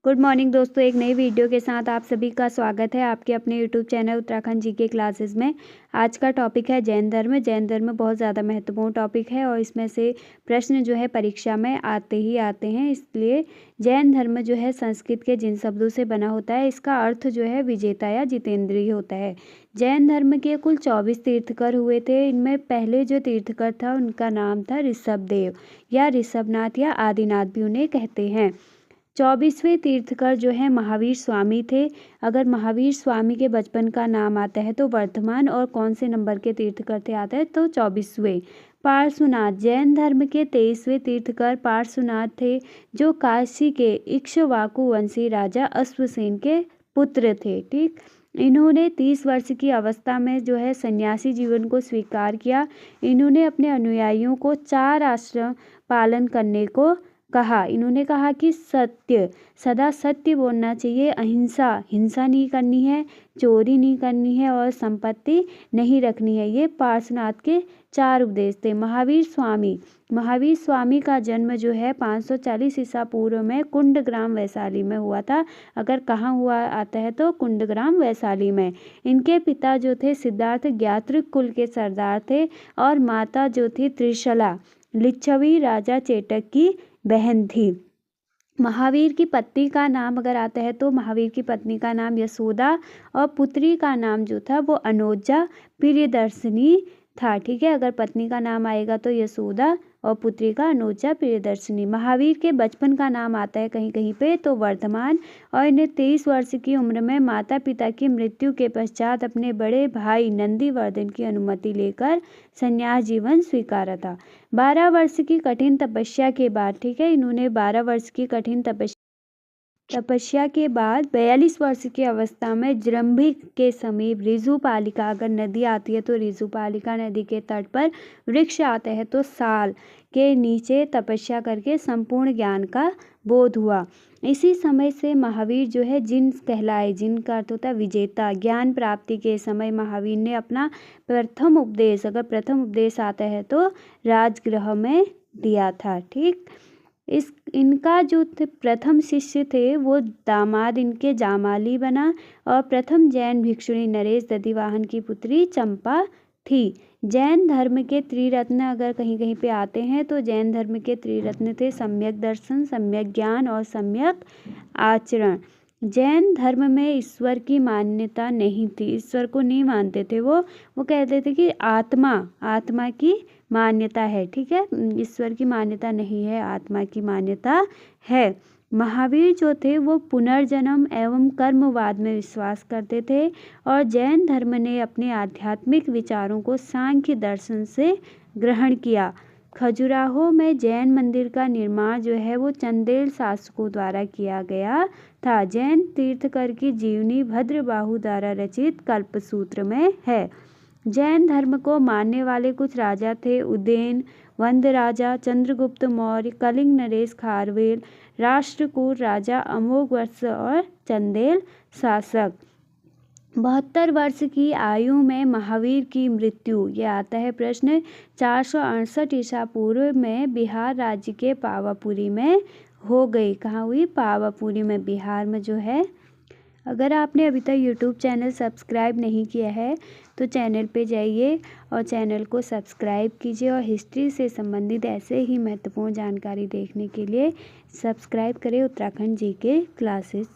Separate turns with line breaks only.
Good morning दोस्तों, एक नई वीडियो के साथ आप सभी का स्वागत है आपके अपने YouTube channel Uttarakhand GK classes में। आज का टॉपिक है जैन धर्म। जैन धर्म बहुत ज़्यादा महत्वपूर्ण टॉपिक है और इसमें से प्रश्न जो है परीक्षा में आते ही आते हैं। इसलिए जैन धर्म जो है संस्कृत के जिन शब्दों से बना होता है, इसका अर्थ जो है विजेता या जितेंद्रिय होता है। जैन धर्म के कुल 24 तीर्थकर हुए थे। इनमें पहले जो तीर्थकर था उनका नाम था ऋषभदेव या ऋषभनाथ या आदिनाथ भी उन्हें कहते हैं। 24वें तीर्थकर जो है महावीर स्वामी थे। अगर महावीर स्वामी के बचपन का नाम आता है तो वर्तमान और कौन से नंबर के तीर्थकर थे आता है तो 24वें। पार्श्वनाथ जैन धर्म के 23वें तीर्थकर पार्श्वनाथ थे, जो काशी के इक्ष्वाकु वंशी राजा अश्वसेन के पुत्र थे। ठीक, इन्होंने 30 वर्ष की अवस्था में जो है सन्यासी जीवन को स्वीकार किया। इन्होंने अपने अनुयायियों को 4 आश्रम पालन करने को कहा। इन्होंने कहा कि सदा सत्य बोलना चाहिए, अहिंसा, हिंसा नहीं करनी है, चोरी नहीं करनी है और संपत्ति नहीं रखनी है। ये पार्श्वनाथ के 4 उपदेश थे। महावीर स्वामी का जन्म जो है 540 ईसा पूर्व में कुंडग्राम वैशाली में हुआ था। अगर कहाँ हुआ आता है तो कुंडग्राम वैशाली में। इनके पिता जो थे सिद्धार्थ ज्ञात्रिक कुल के सरदार थे और माता जो थी त्रिशला लिच्छवी राजा चेटक की बहन थी। महावीर की पत्नी का नाम अगर आता है तो महावीर की पत्नी का नाम यशोदा और पुत्री का नाम जो था वो अनोजा प्रियदर्शिनी था। ठीक है, अगर पत्नी का नाम आएगा तो यशोदा और पुत्री का अनोजा प्रियदर्शिनी। महावीर के बचपन का नाम आता है कहीं कहीं पे तो वर्धमान, और इन्हें 23 वर्ष की उम्र में माता पिता की मृत्यु के पश्चात अपने बड़े भाई नंदीवर्धन की अनुमति लेकर संन्यास जीवन स्वीकारा था। 12 वर्ष की कठिन तपस्या के बाद, ठीक है, इन्होंने 12 वर्ष की कठिन तपस्या के बाद 42 वर्ष की अवस्था में जृंभिक के समीप ऋजुपालिका, अगर नदी आती है तो ऋजुपालिका नदी के तट पर वृक्ष आते हैं तो साल के नीचे तपस्या करके संपूर्ण ज्ञान का बोध हुआ। इसी समय से महावीर जो है जिन कहलाए, जिन का अर्थ होता है विजेता। ज्ञान प्राप्ति के समय महावीर ने अपना प्रथम उपदेश, अगर प्रथम उपदेश आता है तो राजगृह में दिया था। ठीक, इनका जो प्रथम शिष्य थे वो दामाद इनके जामाली बना और प्रथम जैन भिक्षुणी नरेश दधिवाहन की पुत्री चंपा थी। जैन धर्म के त्रिरत्न अगर कहीं कहीं पे आते हैं तो जैन धर्म के त्रिरत्न थे सम्यक दर्शन, सम्यक ज्ञान और सम्यक आचरण। जैन धर्म में ईश्वर की मान्यता नहीं थी, ईश्वर को नहीं मानते थे। वो कहते थे कि आत्मा की मान्यता है। ठीक है, ईश्वर की मान्यता नहीं है, आत्मा की मान्यता है। महावीर जो थे वो पुनर्जन्म एवं कर्मवाद में विश्वास करते थे और जैन धर्म ने अपने आध्यात्मिक विचारों को सांख्य दर्शन से ग्रहण किया। खजुराहो में जैन मंदिर का निर्माण जो है वो चंदेल शासकों द्वारा किया गया था। जैन तीर्थकर की जीवनी भद्रबाहु द्वारा रचित कल्पसूत्र में है। जैन धर्म को मानने वाले कुछ राजा थे उदयन वंद राजा, चंद्रगुप्त मौर्य, कलिंग नरेश खारवेल, राष्ट्रकूट राजा अमोघवर्ष और चंदेल शासक। 72 वर्ष की आयु में महावीर की मृत्यु, ये आता है प्रश्न, 468 ईसा पूर्व में बिहार राज्य के पावापुरी में हो गई। कहाँ हुई? पावापुरी में, बिहार में जो है। अगर आपने अभी तक यूट्यूब चैनल सब्सक्राइब नहीं किया है तो चैनल पे जाइए और चैनल को सब्सक्राइब कीजिए और हिस्ट्री से संबंधित ऐसे ही महत्वपूर्ण जानकारी देखने के लिए सब्सक्राइब करें उत्तराखंड जीके क्लासेस।